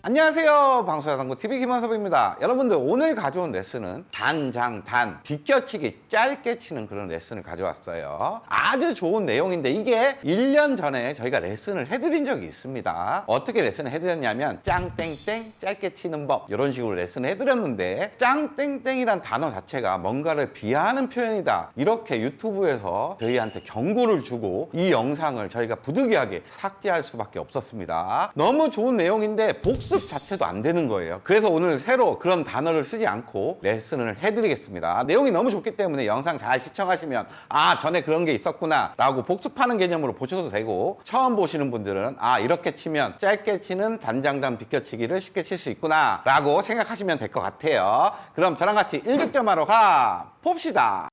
안녕하세요, 방수야상구 TV 김원섭입니다. 여러분들, 오늘 가져온 레슨은 단장단 비껴치기 짧게 치는 그런 레슨을 가져왔어요. 아주 좋은 내용인데 이게 1년 전에 저희가 레슨을 해드린 적이 있습니다. 어떻게 레슨을 해드렸냐면 짱땡땡 짧게 치는 법, 이런 식으로 레슨을 해드렸는데, 짱땡땡이란 단어 자체가 뭔가를 비하하는 표현이다, 이렇게 유튜브에서 저희한테 경고를 주고 이 영상을 저희가 부득이하게 삭제할 수밖에 없었습니다. 너무 좋은 내용인데 복습 자체도 안 되는 거예요. 그래서 오늘 새로 그런 단어를 쓰지 않고 레슨을 해드리겠습니다. 내용이 너무 좋기 때문에 영상 잘 시청하시면 전에 그런 게 있었구나 라고 복습하는 개념으로 보셔도 되고, 처음 보시는 분들은 이렇게 치면 짧게 치는 단장단 비껴치기를 쉽게 칠 수 있구나 라고 생각하시면 될 것 같아요. 그럼 저랑 같이 1득점하러 가 봅시다.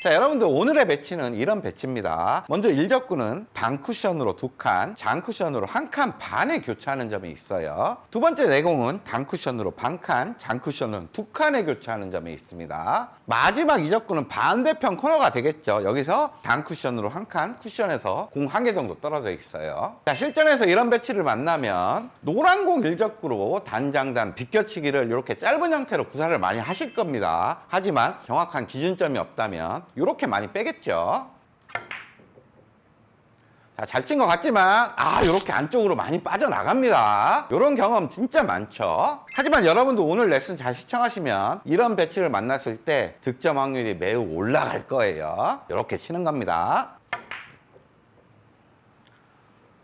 자, 여러분들, 오늘의 배치는 이런 배치입니다. 먼저 1적구는 단쿠션으로 2칸, 장쿠션으로 1칸 반에 교차하는 점이 있어요. 두 번째 내공은 단쿠션으로 반칸, 장쿠션은 2칸에 교차하는 점이 있습니다. 마지막 2적구는 반대편 코너가 되겠죠. 여기서 단쿠션으로 1칸, 쿠션에서 공 1개 정도 떨어져 있어요. 자, 실전에서 이런 배치를 만나면 노란 공 1적구로 단장단 비껴치기를 이렇게 짧은 형태로 구사를 많이 하실 겁니다. 하지만 정확한 기준점이 없다면 이렇게 많이 빼겠죠. 자, 잘 친 것 같지만 이렇게 안쪽으로 많이 빠져나갑니다. 이런 경험 진짜 많죠. 하지만 여러분도 오늘 레슨 잘 시청하시면 이런 배치를 만났을 때 득점 확률이 매우 올라갈 거예요. 이렇게 치는 겁니다.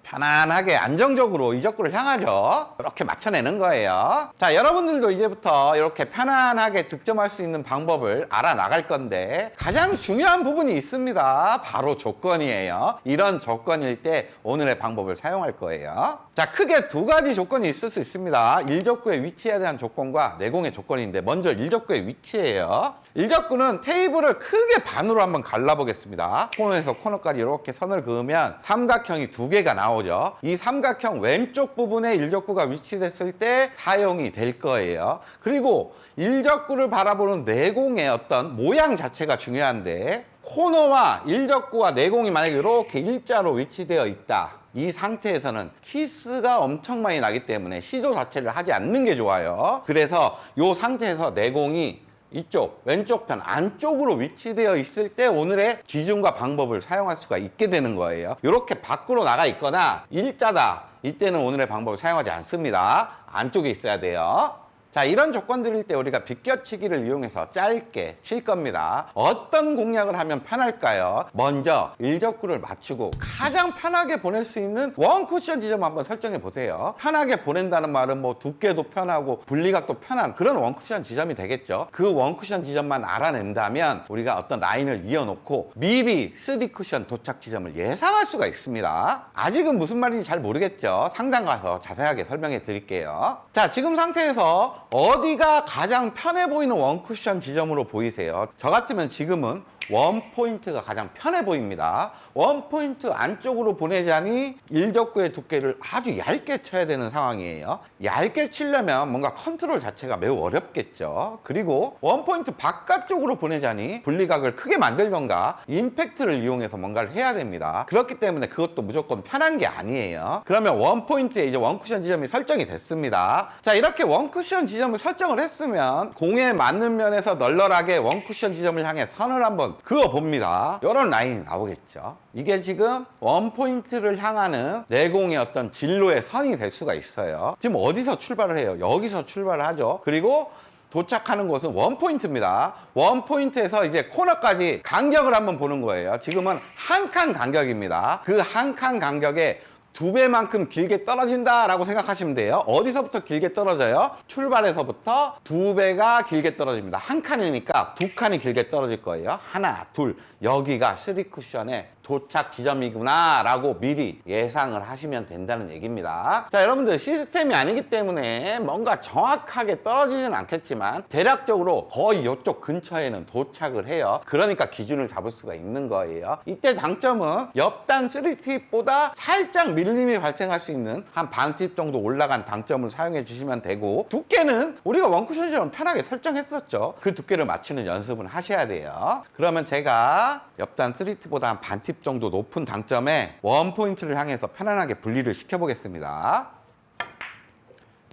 편안하게 안정적으로 2적구를 향하죠. 이렇게 맞춰내는 거예요. 자, 여러분들도 이제부터 이렇게 편안하게 득점할 수 있는 방법을 알아나갈 건데, 가장 중요한 부분이 있습니다. 바로 조건이에요. 이런 조건일 때 오늘의 방법을 사용할 거예요. 자, 크게 두 가지 조건이 있을 수 있습니다. 1적구의 위치에 대한 조건과 내공의 조건인데, 먼저 1적구의 위치예요. 1적구는 테이블을 크게 반으로 한번 갈라보겠습니다. 코너에서 코너까지 이렇게 선을 그으면 삼각형이 두 개가 나오죠. 이 삼각형 왼쪽 부분에 1적구가 위치됐을 때 사용이 될 거예요. 그리고 1적구를 바라보는 내공의 어떤 모양 자체가 중요한데, 코너와 1적구와 내공이 만약에 이렇게 일자로 위치되어 있다, 이 상태에서는 키스가 엄청 많이 나기 때문에 시도 자체를 하지 않는 게 좋아요. 그래서 이 상태에서 내공이 이쪽 왼쪽 편 안쪽으로 위치되어 있을 때 오늘의 기준과 방법을 사용할 수가 있게 되는 거예요. 이렇게 밖으로 나가 있거나 일자다, 이때는 오늘의 방법을 사용하지 않습니다. 안쪽에 있어야 돼요. 자, 이런 조건들일 때 우리가 비껴치기를 이용해서 짧게 칠 겁니다. 어떤 공략을 하면 편할까요? 먼저 1적구를 맞추고 가장 편하게 보낼 수 있는 원쿠션 지점 한번 설정해 보세요. 편하게 보낸다는 말은 뭐 두께도 편하고 분리각도 편한 그런 원쿠션 지점이 되겠죠. 그 원쿠션 지점만 알아낸다면 우리가 어떤 라인을 이어놓고 미리 3쿠션 도착 지점을 예상할 수가 있습니다. 아직은 무슨 말인지 잘 모르겠죠. 상단 가서 자세하게 설명해 드릴게요. 자, 지금 상태에서 어디가 가장 편해 보이는 원쿠션 지점으로 보이세요? 저 같으면 지금은 원포인트가 가장 편해 보입니다. 원포인트 안쪽으로 보내자니 1적구의 두께를 아주 얇게 쳐야 되는 상황이에요. 얇게 치려면 뭔가 컨트롤 자체가 매우 어렵겠죠. 그리고 원포인트 바깥쪽으로 보내자니 분리각을 크게 만들던가 임팩트를 이용해서 뭔가를 해야 됩니다. 그렇기 때문에 그것도 무조건 편한 게 아니에요. 그러면 원포인트에 이제 원쿠션 지점이 설정이 됐습니다. 자, 이렇게 원쿠션 지점을 설정을 했으면 공에 맞는 면에서 널널하게 원쿠션 지점을 향해 선을 한번 그어봅니다. 이런 라인이 나오겠죠. 이게 지금 원포인트를 향하는 내공의 어떤 진로의 선이 될 수가 있어요. 지금 어디서 출발을 해요? 여기서 출발을 하죠. 그리고 도착하는 곳은 원포인트입니다. 원포인트에서 이제 코너까지 간격을 한번 보는 거예요. 지금은 한 칸 간격입니다. 그 한 칸 간격에 2배만큼 길게 떨어진다라고 생각하시면 돼요. 어디서부터 길게 떨어져요? 출발에서부터 2배가 길게 떨어집니다. 한 칸이니까 2칸이 길게 떨어질 거예요. 하나, 둘. 여기가 3쿠션의 도착 지점이구나 라고 미리 예상을 하시면 된다는 얘기입니다. 자, 여러분들, 시스템이 아니기 때문에 뭔가 정확하게 떨어지진 않겠지만 대략적으로 거의 이쪽 근처에는 도착을 해요. 그러니까 기준을 잡을 수가 있는 거예요. 이때 장점은 옆단 3팁보다 살짝 밀림이 발생할 수 있는 한 반 팁 정도 올라간 당점을 사용해 주시면 되고, 두께는 우리가 원쿠션처럼 편하게 설정했었죠. 그 두께를 맞추는 연습은 하셔야 돼요. 그러면 제가 옆단 3팁보다 한 반 팁 2팁 정도 높은 당점에 원포인트를 향해서 편안하게 분리를 시켜보겠습니다.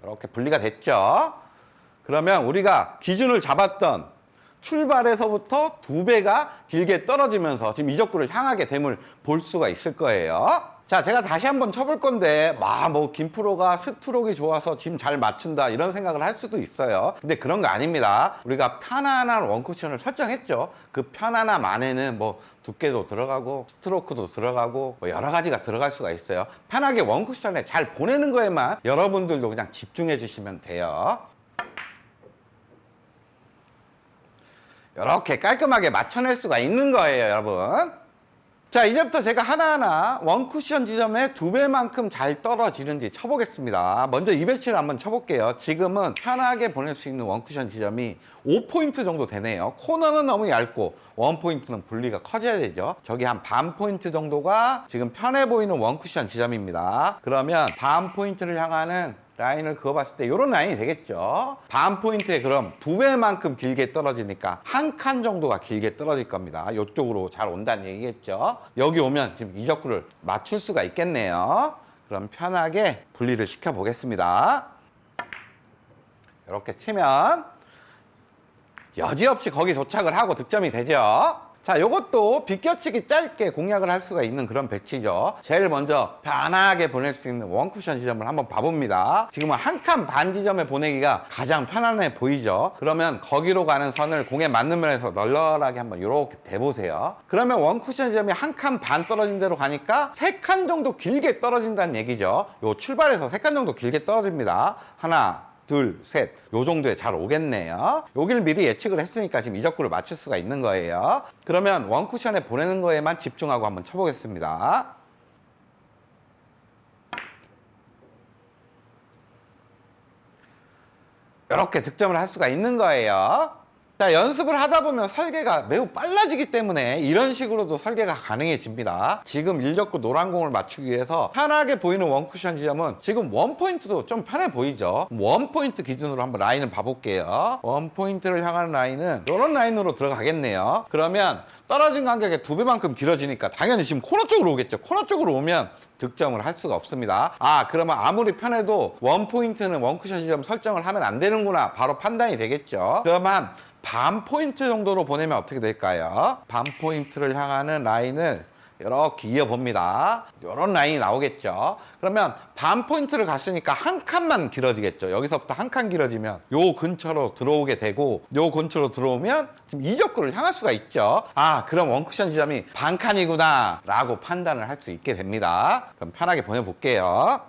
이렇게 분리가 됐죠? 그러면 우리가 기준을 잡았던 출발에서부터 2배가 길게 떨어지면서 지금 이적구를 향하게 됨을 볼 수가 있을 거예요. 자, 제가 다시 한번 쳐볼 건데 뭐 김프로가 스트로크가 좋아서 지금 잘 맞춘다 이런 생각을 할 수도 있어요. 근데 그런 거 아닙니다. 우리가 편안한 원쿠션을 설정했죠. 그 편안함 안에는 뭐 두께도 들어가고 스트로크도 들어가고 뭐 여러 가지가 들어갈 수가 있어요. 편하게 원쿠션에 잘 보내는 거에만 여러분들도 그냥 집중해 주시면 돼요. 이렇게 깔끔하게 맞춰낼 수가 있는 거예요, 여러분. 자, 이제부터 제가 하나하나 원쿠션 지점에 2배만큼 잘 떨어지는지 쳐보겠습니다. 먼저 이 배치를 한번 쳐볼게요. 지금은 편하게 보낼 수 있는 원쿠션 지점이 5포인트 정도 되네요. 코너는 너무 얇고 원포인트는 분리가 커져야 되죠. 저기 한 반 포인트 정도가 지금 편해 보이는 원쿠션 지점입니다. 그러면 반 포인트를 향하는 라인을 그어봤을 때 이런 라인이 되겠죠. 반 포인트에 그럼 2배만큼 길게 떨어지니까 한 칸 정도가 길게 떨어질 겁니다. 이쪽으로 잘 온다는 얘기겠죠. 여기 오면 지금 이적구를 맞출 수가 있겠네요. 그럼 편하게 분리를 시켜 보겠습니다. 이렇게 치면 여지없이 거기 도착을 하고 득점이 되죠. 자, 요것도 비껴치기 짧게 공략을 할 수가 있는 그런 배치죠. 제일 먼저 편하게 보낼 수 있는 원쿠션 지점을 한번 봐봅니다. 지금은 한 칸 반 지점에 보내기가 가장 편안해 보이죠. 그러면 거기로 가는 선을 공에 맞는 면에서 널널하게 한번 이렇게 대보세요. 그러면 원쿠션 지점이 한 칸 반 떨어진 대로 가니까 3칸 정도 길게 떨어진다는 얘기죠. 요 출발해서 3칸 정도 길게 떨어집니다. 하나, 둘, 셋, 요 정도에 잘 오겠네요. 여기를 미리 예측을 했으니까 지금 이적구를 맞출 수가 있는 거예요. 그러면 원쿠션에 보내는 거에만 집중하고 한번 쳐보겠습니다. 이렇게 득점을 할 수가 있는 거예요. 자, 연습을 하다 보면 설계가 매우 빨라지기 때문에 이런 식으로도 설계가 가능해집니다. 지금 일적구 노란 공을 맞추기 위해서 편하게 보이는 원쿠션 지점은 지금 원포인트도 좀 편해 보이죠. 원포인트 기준으로 한번 라인을 봐볼게요. 원포인트를 향하는 라인은 이런 라인으로 들어가겠네요. 그러면 떨어진 간격의 2배만큼 길어지니까 당연히 지금 코너 쪽으로 오겠죠. 코너 쪽으로 오면 득점을 할 수가 없습니다. 그러면 아무리 편해도 원포인트는 원쿠션 지점 설정을 하면 안 되는구나 바로 판단이 되겠죠. 그러면 반 포인트 정도로 보내면 어떻게 될까요? 반 포인트를 향하는 라인을 이렇게 이어봅니다. 이런 라인이 나오겠죠. 그러면 반 포인트를 갔으니까 한 칸만 길어지겠죠. 여기서부터 한 칸 길어지면 요 근처로 들어오게 되고 요 근처로 들어오면 지금 이적구를 향할 수가 있죠. 그럼 원쿠션 지점이 반 칸이구나 라고 판단을 할 수 있게 됩니다. 그럼 편하게 보내볼게요.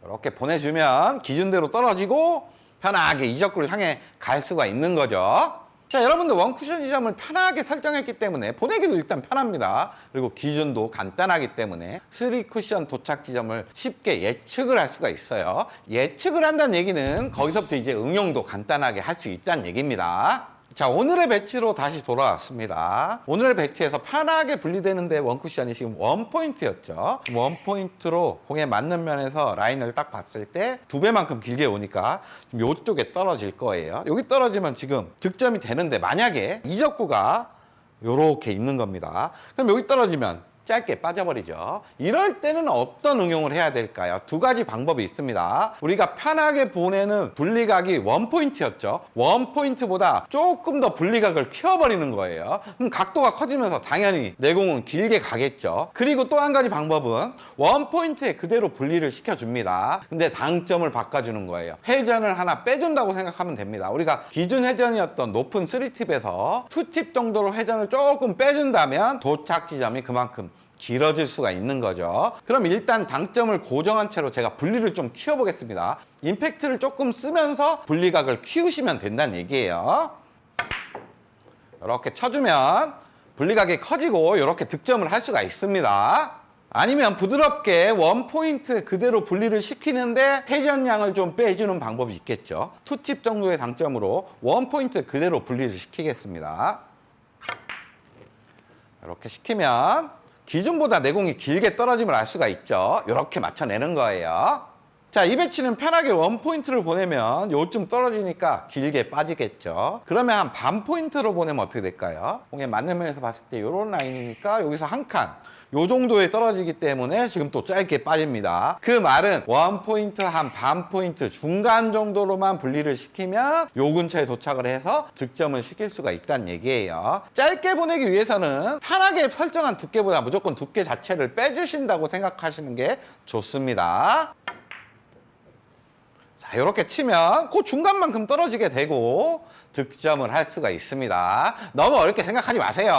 이렇게 보내주면 기준대로 떨어지고 편하게 이적구를 향해 갈 수가 있는 거죠. 자, 여러분들 원쿠션 지점을 편하게 설정했기 때문에 보내기도 일단 편합니다. 그리고 기준도 간단하기 때문에 3쿠션 도착 지점을 쉽게 예측을 할 수가 있어요. 예측을 한다는 얘기는 거기서부터 이제 응용도 간단하게 할 수 있다는 얘기입니다. 자, 오늘의 배치로 다시 돌아왔습니다. 오늘의 배치에서 편하게 분리되는데 원쿠션이 지금 원포인트였죠. 원포인트로 공에 맞는 면에서 라인을 딱 봤을 때 2배만큼 길게 오니까 지금 이쪽에 떨어질 거예요. 여기 떨어지면 지금 득점이 되는데 만약에 이적구가 요렇게 있는 겁니다. 그럼 여기 떨어지면 짧게 빠져버리죠. 이럴 때는 어떤 응용을 해야 될까요? 2가지 방법이 있습니다. 우리가 편하게 보내는 분리각이 원포인트였죠. 원포인트보다 조금 더 분리각을 키워버리는 거예요. 그럼 각도가 커지면서 당연히 내공은 길게 가겠죠. 그리고 또 한 가지 방법은 원포인트에 그대로 분리를 시켜줍니다. 근데 당점을 바꿔주는 거예요. 회전을 하나 빼준다고 생각하면 됩니다. 우리가 기준 회전이었던 높은 3팁에서 2팁 정도로 회전을 조금 빼준다면 도착 지점이 그만큼 길어질 수가 있는 거죠. 그럼 일단 당점을 고정한 채로 제가 분리를 좀 키워보겠습니다. 임팩트를 조금 쓰면서 분리각을 키우시면 된다는 얘기예요. 이렇게 쳐주면 분리각이 커지고 이렇게 득점을 할 수가 있습니다. 아니면 부드럽게 원포인트 그대로 분리를 시키는데 회전량을 좀 빼주는 방법이 있겠죠. 2팁 정도의 당점으로 원포인트 그대로 분리를 시키겠습니다. 이렇게 시키면 기준보다 내공이 길게 떨어짐을 알 수가 있죠. 이렇게 맞춰내는 거예요. 자, 이 배치는 편하게 원 포인트를 보내면 요쯤 떨어지니까 길게 빠지겠죠. 그러면 한 반 포인트로 보내면 어떻게 될까요? 공에 맞는 면에서 봤을 때 이런 라인이니까 여기서 한 칸. 요 정도에 떨어지기 때문에 지금 또 짧게 빠집니다. 그 말은 원 포인트 한 반 포인트 중간 정도로만 분리를 시키면 요 근처에 도착을 해서 득점을 시킬 수가 있다는 얘기예요. 짧게 보내기 위해서는 편하게 설정한 두께보다 무조건 두께 자체를 빼주신다고 생각하시는 게 좋습니다. 자, 이렇게 치면 그 중간만큼 떨어지게 되고 득점을 할 수가 있습니다. 너무 어렵게 생각하지 마세요.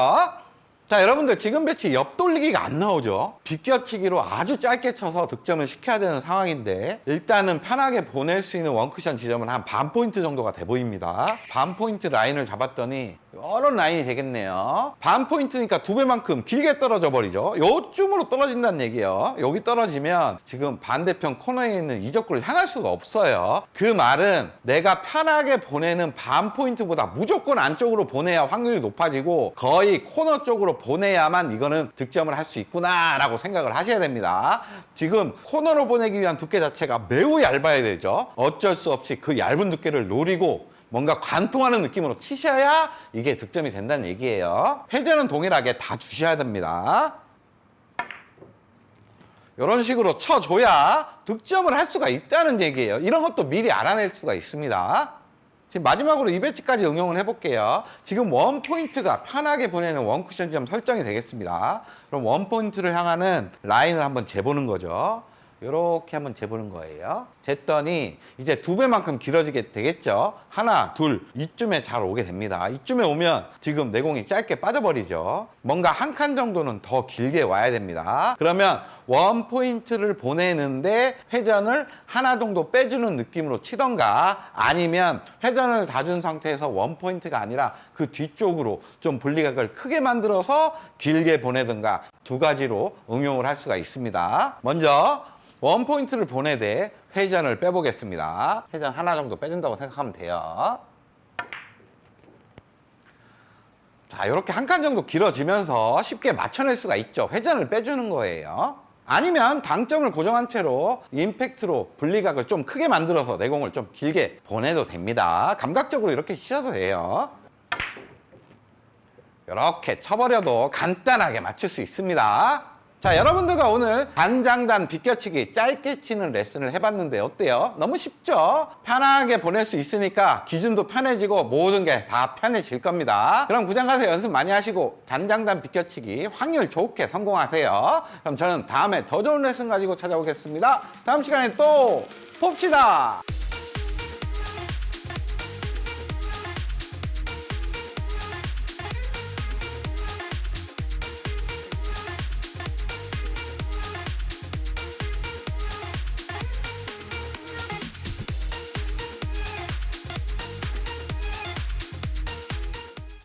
자, 여러분들 지금 배치 옆 돌리기가 안 나오죠. 비껴치기로 아주 짧게 쳐서 득점을 시켜야 되는 상황인데 일단은 편하게 보낼 수 있는 원쿠션 지점은 한 반 포인트 정도가 돼 보입니다. 반 포인트 라인을 잡았더니 이런 라인이 되겠네요. 반 포인트니까 2배만큼 길게 떨어져 버리죠. 요쯤으로 떨어진다는 얘기예요. 여기 떨어지면 지금 반대편 코너에 있는 이적구를 향할 수가 없어요. 그 말은 내가 편하게 보내는 반 포인트보다 무조건 안쪽으로 보내야 확률이 높아지고 거의 코너 쪽으로 보내야만 이거는 득점을 할 수 있구나 라고 생각을 하셔야 됩니다. 지금 코너로 보내기 위한 두께 자체가 매우 얇아야 되죠. 어쩔 수 없이 그 얇은 두께를 노리고 뭔가 관통하는 느낌으로 치셔야 이게 득점이 된다는 얘기예요. 회전은 동일하게 다 주셔야 됩니다. 이런 식으로 쳐줘야 득점을 할 수가 있다는 얘기예요. 이런 것도 미리 알아낼 수가 있습니다. 지금 마지막으로 이 배치까지 응용을 해볼게요. 지금 원 포인트가 편하게 보내는 원 쿠션 지점 설정이 되겠습니다. 그럼 원 포인트를 향하는 라인을 한번 재보는 거죠. 이렇게 한번 재보는 거예요. 쟀더니 이제 2배만큼 길어지게 되겠죠. 하나, 둘, 이쯤에 잘 오게 됩니다. 이쯤에 오면 지금 내공이 짧게 빠져버리죠. 뭔가 한 칸 정도는 더 길게 와야 됩니다. 그러면 원 포인트를 보내는데 회전을 하나 정도 빼주는 느낌으로 치던가 아니면 회전을 다 준 상태에서 원 포인트가 아니라 그 뒤쪽으로 좀 분리각을 크게 만들어서 길게 보내든가 두 가지로 응용을 할 수가 있습니다. 먼저 원 포인트를 보내되 회전을 빼보겠습니다. 회전 하나 정도 빼준다고 생각하면 돼요. 자, 이렇게 한 칸 정도 길어지면서 쉽게 맞춰낼 수가 있죠. 회전을 빼주는 거예요. 아니면 당점을 고정한 채로 임팩트로 분리각을 좀 크게 만들어서 내공을 좀 길게 보내도 됩니다. 감각적으로 이렇게 치셔도 돼요. 이렇게 쳐버려도 간단하게 맞출 수 있습니다. 자, 여러분들과 오늘 단장단 비껴치기 짧게 치는 레슨을 해봤는데 어때요? 너무 쉽죠? 편하게 보낼 수 있으니까 기준도 편해지고 모든 게 다 편해질 겁니다. 그럼 구장 가서 연습 많이 하시고 단장단 비껴치기 확률 좋게 성공하세요. 그럼 저는 다음에 더 좋은 레슨 가지고 찾아오겠습니다. 다음 시간에 또 봅시다.